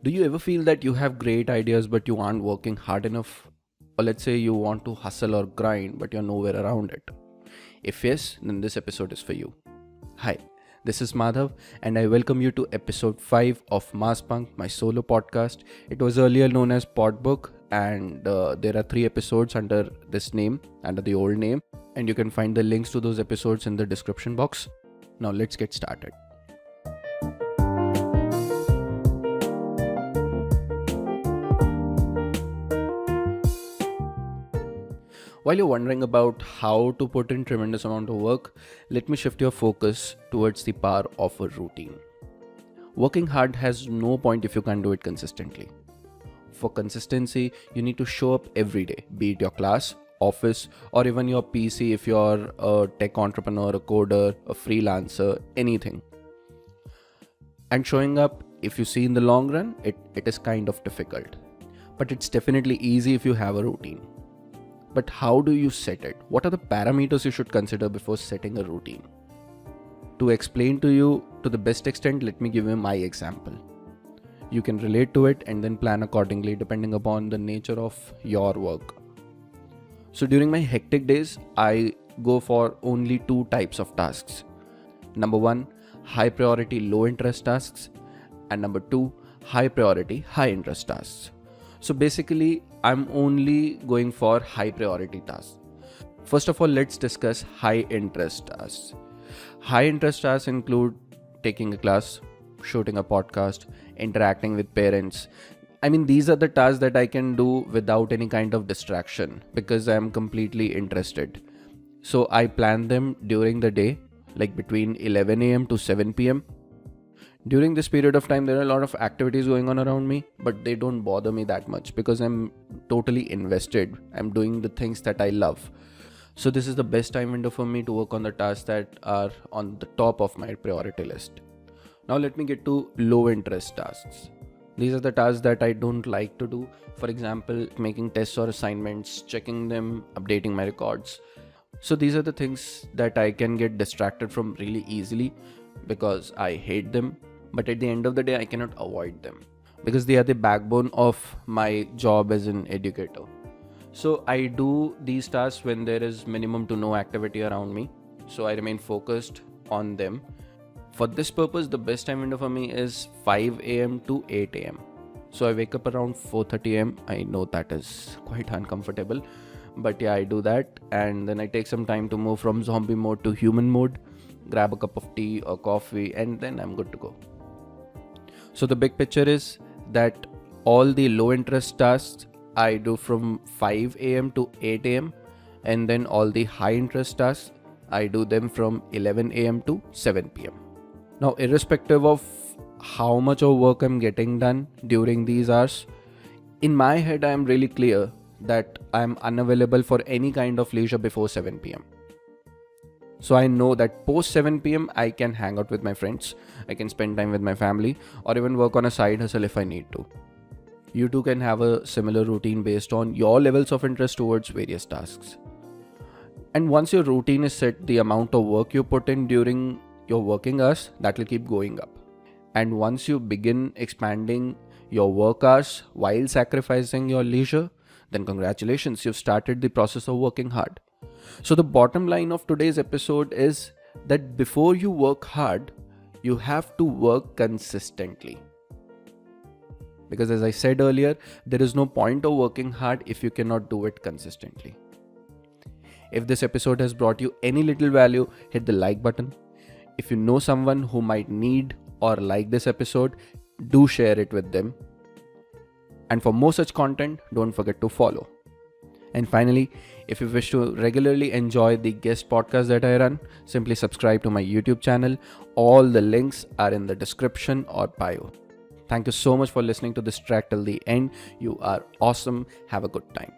Do you ever feel that you have great ideas but you aren't working hard enough? Or let's say you want to hustle or grind but you're nowhere around it. If yes, then this episode is for you. Hi, this is Madhav and I welcome you to episode 5 of Bunk, my solo podcast. It was earlier known as Podbook and there are 3 episodes under this name, under the old name, and you can find the links to those episodes in the description box. Now let's get started. While you're wondering about how to put in tremendous amount of work, let me shift your focus towards the power of a routine. Working hard has no point if you can't do it consistently. For consistency, you need to show up every day, be it your class, office, or even your PC if you're a tech entrepreneur, a coder, a freelancer, anything. And showing up, if you see in the long run, it is kind of difficult. But it's definitely easy if you have a routine. But how do you set it? What are the parameters you should consider before setting a routine? To explain to you to the best extent, let me give you my example. You can relate to it and then plan accordingly depending upon the nature of your work. So during my hectic days, I go for only 2 types of tasks. Number 1, high priority, low interest tasks. And number 2, high priority, high interest tasks. So basically, I'm only going for high priority tasks. First of all, let's discuss high interest tasks. High interest tasks include taking a class, shooting a podcast, interacting with parents. These are the tasks that I can do without any kind of distraction because I'm completely interested. So I plan them during the day, like between 11 a.m. to 7 p.m. During this period of time, there are a lot of activities going on around me, but they don't bother me that much because I'm totally invested. I'm doing the things that I love. So this is the best time window for me to work on the tasks that are on the top of my priority list. Now let me get to low interest tasks. These are the tasks that I don't like to do. For example, making tests or assignments, checking them, updating my records. So these are the things that I can get distracted from really easily because I hate them. But at the end of the day, I cannot avoid them because they are the backbone of my job as an educator. So I do these tasks when there is minimum to no activity around me. So I remain focused on them. For this purpose, the best time window for me is 5 a.m. to 8 a.m. So I wake up around 4:30 a.m. I know that is quite uncomfortable, but yeah, I do that. And then I take some time to move from zombie mode to human mode, grab a cup of tea or coffee, and then I'm good to go. So the big picture is that all the low interest tasks I do from 5 a.m. to 8 a.m. and then all the high interest tasks I do them from 11 a.m. to 7 p.m. Now, irrespective of how much of work I'm getting done during these hours, in my head I am really clear that I am unavailable for any kind of leisure before 7 p.m. So I know that post 7 p.m. I can hang out with my friends, I can spend time with my family, or even work on a side hustle if I need to. You too can have a similar routine based on your levels of interest towards various tasks. And once your routine is set, the amount of work you put in during your working hours, that will keep going up. And once you begin expanding your work hours while sacrificing your leisure, then congratulations, you've started the process of working hard. So the bottom line of today's episode is that before you work hard, you have to work consistently. Because as I said earlier, there is no point of working hard if you cannot do it consistently. If this episode has brought you any little value, hit the like button. If you know someone who might need or like this episode, do share it with them. And for more such content, don't forget to follow. And finally, if you wish to regularly enjoy the guest podcast that I run, simply subscribe to my YouTube channel. All the links are in the description or bio. Thank you so much for listening to this track till the end. You are awesome. Have a good time.